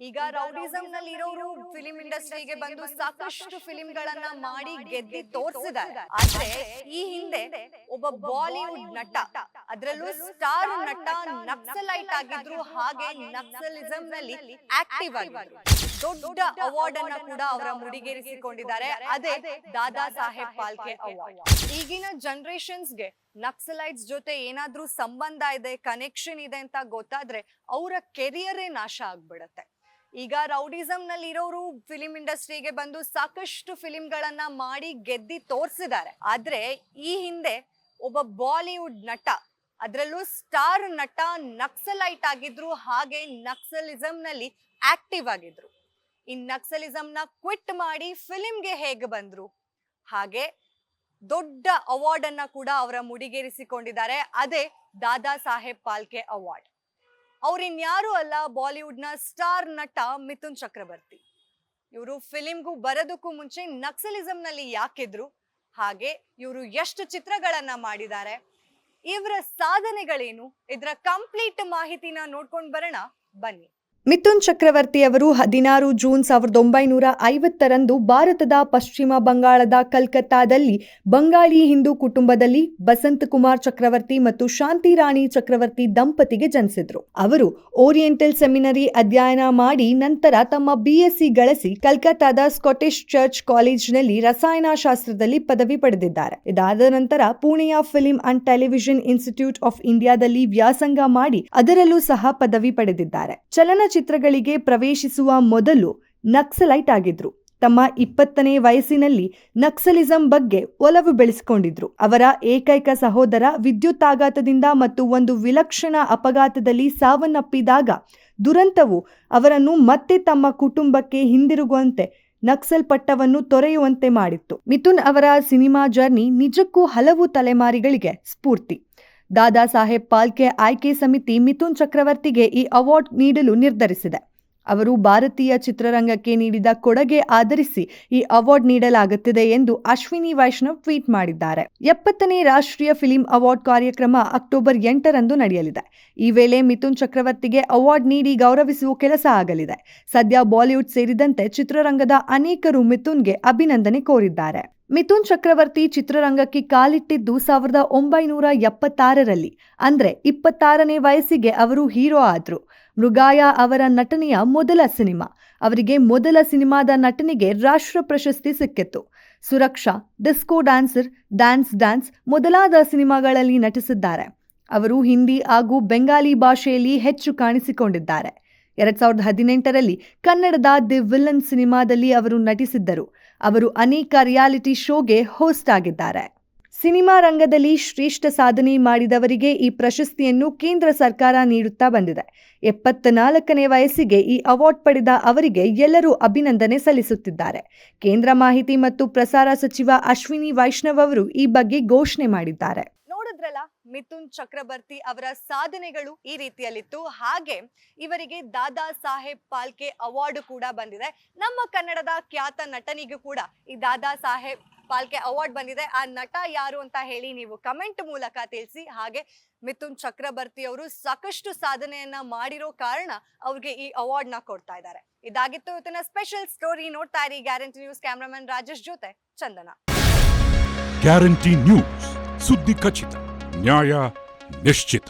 ಈಗ ರೌಡಿಸಂ ನಲ್ಲಿ ಇರೋರು ಫಿಲಿಂ ಇಂಡಸ್ಟ್ರಿಗೆ ಬಂದು ಸಾಕಷ್ಟು ಫಿಲಿಂಗಳನ್ನ ಮಾಡಿ ಗೆದ್ದಿ ತೋರಿಸಿದ್ದಾರೆ. ಆದ್ರೆ ಈ ಹಿಂದೆ ಒಬ್ಬ ಬಾಲಿವುಡ್ ನಟ, ಅದರಲ್ಲೂ ಸ್ಟಾರ್ ನಟ ನಕ್ಸಲೈಟ್ ಆಗಿದ್ರು, ಹಾಗೆ ನಕ್ಸಲಿಸಂ ನಲ್ಲಿ ಆಕ್ಟಿವ್ ಆಗಿದ್ರು. ದೊಡ್ಡ ಅವಾರ್ಡ್ ಅನ್ನ ಕೂಡ ಅವರ ಮುಡಿಗೇರಿಸಿಕೊಂಡಿದ್ದಾರೆ. ಅದೇ ದಾದಾ ಸಾಹೇಬ್ ಫಾಲ್ಕೆ ಅವಾರ್ಡ್. ಈಗಿನ ಜನರೇಷನ್ಸ್ಗೆ ನಕ್ಸಲೈಟ್ಸ್ ಜೊತೆ ಏನಾದ್ರೂ ಸಂಬಂಧ ಇದೆ, ಕನೆಕ್ಷನ್ ಇದೆ ಅಂತ ಗೊತ್ತಾದ್ರೆ ಅವರ ಕೆರಿಯರೇ ನಾಶ ಆಗ್ಬಿಡತ್ತೆ. ಈಗ ರೌಡಿಸಂ ನಲ್ಲಿ ಇರೋರು ಫಿಲಿಂ ಇಂಡಸ್ಟ್ರಿಗೆ ಬಂದು ಸಾಕಷ್ಟು ಫಿಲಿಂಗಳನ್ನ ಮಾಡಿ ಗೆದ್ದಿ ತೋರಿಸಿದ್ದಾರೆ. ಆದ್ರೆ ಈ ಹಿಂದೆ ಒಬ್ಬ ಬಾಲಿವುಡ್ ನಟ, ಅದರಲ್ಲೂ ಸ್ಟಾರ್ ನಟ ನಕ್ಸಲೈಟ್ ಆಗಿದ್ರು, ಹಾಗೆ ನಕ್ಸಲಿಸಂ ನಲ್ಲಿ ಆಕ್ಟಿವ್ ಆಗಿದ್ರು. ಈ ನಕ್ಸಲಿಸಂ ನ ಕ್ವಿಟ್ ಮಾಡಿ ಫಿಲಿಂಗೆ ಹೇಗೆ ಬಂದ್ರು, ಹಾಗೆ ದೊಡ್ಡ ಅವಾರ್ಡ್ ಅನ್ನ ಕೂಡ ಅವರ ಮುಡಿಗೇರಿಸಿಕೊಂಡಿದ್ದಾರೆ. ಅದೇ ದಾದಾ ಸಾಹೇಬ್ ಫಾಲ್ಕೆ ಅವಾರ್ಡ್. ಅವ್ರಿನ್ಯಾರು ಅಲ್ಲ, ಬಾಲಿವುಡ್ ನ ಸ್ಟಾರ್ ನಟ ಮಿಥುನ್ ಚಕ್ರವರ್ತಿ. ಇವರು ಫಿಲಿಂಗೂ ಬರೋದಕ್ಕೂ ಮುಂಚೆ ನಕ್ಸಲಿಸಂ ನಲ್ಲಿ ಯಾಕಿದ್ರು, ಹಾಗೆ ಇವರು ಎಷ್ಟು ಚಿತ್ರಗಳನ್ನ ಮಾಡಿದ್ದಾರೆ, ಇವರ ಸಾಧನೆಗಳೇನು, ಇದರ ಕಂಪ್ಲೀಟ್ ಮಾಹಿತಿನ ನೋಡ್ಕೊಂಡು ಬರೋಣ ಬನ್ನಿ. ಮಿಥುನ್ ಚಕ್ರವರ್ತಿ ಅವರು 16 ಜೂನ್ 1950ರಂದು ಭಾರತದ ಪಶ್ಚಿಮ ಬಂಗಾಳದ ಕಲ್ಕತ್ತಾದಲ್ಲಿ ಬಂಗಾಳಿ ಹಿಂದೂ ಕುಟುಂಬದಲ್ಲಿ ಬಸಂತ್ ಕುಮಾರ್ ಚಕ್ರವರ್ತಿ ಮತ್ತು ಶಾಂತಿ ರಾಣಿ ಚಕ್ರವರ್ತಿ ದಂಪತಿಗೆ ಜನಿಸಿದ್ರು. ಅವರು ಓರಿಯೆಂಟಲ್ ಸೆಮಿನರಿ ಅಧ್ಯಯನ ಮಾಡಿ ನಂತರ ತಮ್ಮ BSc ಗಳಿಸಿ ಕಲ್ಕತ್ತಾದ ಸ್ಕಾಟಿಷ್ ಚರ್ಚ್ ಕಾಲೇಜಿನಲ್ಲಿ ರಸಾಯನಶಾಸ್ತ್ರದಲ್ಲಿ ಪದವಿ ಪಡೆದಿದ್ದಾರೆ. ಇದಾದ ನಂತರ ಪುಣೆಯ film and television institute of ಇಂಡಿಯಾದಲ್ಲಿ ವ್ಯಾಸಂಗ ಮಾಡಿ ಅದರಲ್ಲೂ ಸಹ ಪದವಿ ಪಡೆದಿದ್ದಾರೆ. ಚಿತ್ರಗಳಿಗೆ ಪ್ರವೇಶಿಸುವ ಮೊದಲು ನಕ್ಸಲೈಟ್ ಆಗಿದ್ರು. ತಮ್ಮ 20ನೇ ವಯಸ್ಸಿನಲ್ಲಿ ನಕ್ಸಲಿಸಂ ಬಗ್ಗೆ ಒಲವು ಬೆಳೆಸಿಕೊಂಡಿದ್ರು. ಅವರ ಏಕೈಕ ಸಹೋದರ ವಿದ್ಯುತ್ತಾಘಾತದಿಂದ ಮತ್ತು ಒಂದು ವಿಲಕ್ಷಣ ಅಪಘಾತದಲ್ಲಿ ಸಾವನ್ನಪ್ಪಿದಾಗ ದುರಂತವು ಅವರನ್ನು ಮತ್ತೆ ತಮ್ಮ ಕುಟುಂಬಕ್ಕೆ ಹಿಂದಿರುಗುವಂತೆ ನಕ್ಸಲ್ ಪಟ್ಟವನ್ನು ತೊರೆಯುವಂತೆ ಮಾಡಿತ್ತು. ಮಿಥುನ್ ಅವರ ಸಿನಿಮಾ ಜರ್ನಿ ನಿಜಕ್ಕೂ ಹಲವು ತಲೆಮಾರಿಗಳಿಗೆ ಸ್ಫೂರ್ತಿ. ದಾದಾ ಸಾಹೇಬ್ ಫಾಲ್ಕೆ ಆಯ್ಕೆ ಸಮಿತಿ ಮಿಥುನ್ ಚಕ್ರವರ್ತಿಗೆ ಈ ಅವಾರ್ಡ್ ನೀಡಲು ನಿರ್ಧರಿಸಿದೆ. ಅವರು ಭಾರತೀಯ ಚಿತ್ರರಂಗಕ್ಕೆ ನೀಡಿದ ಕೊಡುಗೆ ಆಧರಿಸಿ ಈ ಅವಾರ್ಡ್ ನೀಡಲಾಗುತ್ತಿದೆ ಎಂದು ಅಶ್ವಿನಿ ವೈಷ್ಣವ್ ಟ್ವೀಟ್ ಮಾಡಿದ್ದಾರೆ. 70ನೇ ರಾಷ್ಟ್ರೀಯ ಫಿಲ್ಮ್ ಅವಾರ್ಡ್ ಕಾರ್ಯಕ್ರಮ ಅಕ್ಟೋಬರ್ 8ರಂದು ನಡೆಯಲಿದೆ. ಈ ವೇಳೆ ಮಿಥುನ್ ಚಕ್ರವರ್ತಿಗೆ ಅವಾರ್ಡ್ ನೀಡಿ ಗೌರವಿಸುವ ಕೆಲಸ ಆಗಲಿದೆ. ಸದ್ಯ ಬಾಲಿವುಡ್ ಸೇರಿದಂತೆ ಚಿತ್ರರಂಗದ ಅನೇಕರು ಮಿಥುನ್ಗೆ ಅಭಿನಂದನೆ ಕೋರಿದ್ದಾರೆ. ಮಿಥುನ್ ಚಕ್ರವರ್ತಿ ಚಿತ್ರರಂಗಕ್ಕೆ ಕಾಲಿಟ್ಟಿದ್ದು 1976ರಲ್ಲಿ. ಅಂದ್ರೆ 26ನೇ ವಯಸ್ಸಿಗೆ ಅವರು ಹೀರೋ ಆದ್ರು. ಮೃಗಾಯ ಅವರ ನಟನೆಯ ಮೊದಲ ಸಿನಿಮಾ. ಅವರಿಗೆ ಮೊದಲ ಸಿನಿಮಾದ ನಟನೆಗೆ ರಾಷ್ಟ್ರ ಪ್ರಶಸ್ತಿ ಸಿಕ್ಕಿತ್ತು. ಸುರಕ್ಷಾ, ಡಿಸ್ಕೋ ಡ್ಯಾನ್ಸರ್, ಡ್ಯಾನ್ಸ್ ಮೊದಲಾದ ಸಿನಿಮಾಗಳಲ್ಲಿ ನಟಿಸಿದ್ದಾರೆ. ಅವರು ಹಿಂದಿ ಹಾಗೂ ಬೆಂಗಾಲಿ ಭಾಷೆಯಲ್ಲಿ ಹೆಚ್ಚು ಕಾಣಿಸಿಕೊಂಡಿದ್ದಾರೆ. 2018ರಲ್ಲಿ ಕನ್ನಡದ ದಿ ವಿಲನ್ ಸಿನಿಮಾದಲ್ಲಿ ಅವರು ನಟಿಸಿದ್ದರು. ಅವರು ಅನೇಕ ರಿಯಾಲಿಟಿ ಶೋಗೆ ಹೋಸ್ಟ್ ಆಗಿದ್ದಾರೆ. ಸಿನಿಮಾ ರಂಗದಲ್ಲಿ ಶ್ರೇಷ್ಠ ಸಾಧನೆ ಮಾಡಿದವರಿಗೆ ಈ ಪ್ರಶಸ್ತಿಯನ್ನು ಕೇಂದ್ರ ಸರ್ಕಾರ ನೀಡುತ್ತಾ ಬಂದಿದೆ. 74ನೇ ವಯಸ್ಸಿಗೆ ಈ ಅವಾರ್ಡ್ ಪಡೆದ ಅವರಿಗೆ ಎಲ್ಲರೂ ಅಭಿನಂದನೆ ಸಲ್ಲಿಸುತ್ತಿದ್ದಾರೆ. ಕೇಂದ್ರ ಮಾಹಿತಿ ಮತ್ತು ಪ್ರಸಾರ ಸಚಿವ ಅಶ್ವಿನಿ ವೈಷ್ಣವ್ ಅವರು ಈ ಬಗ್ಗೆ ಘೋಷಣೆ ಮಾಡಿದ್ದಾರೆ. ನೋಡಿದ್ರಲ್ಲ, ಮಿಥುನ್ ಚಕ್ರವರ್ತಿ ಅವರ ಸಾಧನೆಗಳು ಈ ರೀತಿಯಲ್ಲಿತ್ತು. ಹಾಗೆ ಇವರಿಗೆ ದಾದಾ ಸಾಹೇಬ್ ಫಾಲ್ಕೆ ಅವಾರ್ಡ್ ಕೂಡ ಬಂದಿದೆ. ನಮ್ಮ ಕನ್ನಡದ ಖ್ಯಾತ ನಟನಿಗೂ ಕೂಡ ಈ ದಾದಾ ಸಾಹೇಬ್ ಫಾಲ್ಕೆ ಅವಾರ್ಡ್ ಬಂದಿದೆ. ಆ ನಟ ಯಾರು ಅಂತ ಹೇಳಿ ನೀವು ಕಮೆಂಟ್ ಮೂಲಕ ತಿಳಿಸಿ. ಹಾಗೆ ಮಿಥುನ್ ಚಕ್ರವರ್ತಿ ಅವರು ಸಾಕಷ್ಟು ಸಾಧನೆಯನ್ನ ಮಾಡಿರೋ ಕಾರಣ ಅವ್ರಿಗೆ ಈ ಅವಾರ್ಡ್ ನ ಕೊಡ್ತಾ ಇದ್ದಾರೆ. ಇದಾಗಿತ್ತು ಇವತ್ತಿನ ಸ್ಪೆಷಲ್ ಸ್ಟೋರಿ. ನೋಡ್ತಾ ಇರಿ ಗ್ಯಾರಂಟಿ ನ್ಯೂಸ್. ಕ್ಯಾಮರಾಮನ್ ರಾಜೇಶ್ ಜೊತೆ ಚಂದನ. ಗ್ಯಾರಂಟಿ ನ್ಯೂಸ್, ಸುದ್ದಿ ಖಚಿತ, ನ್ಯಾಯ ನಿಶ್ಚಿತ.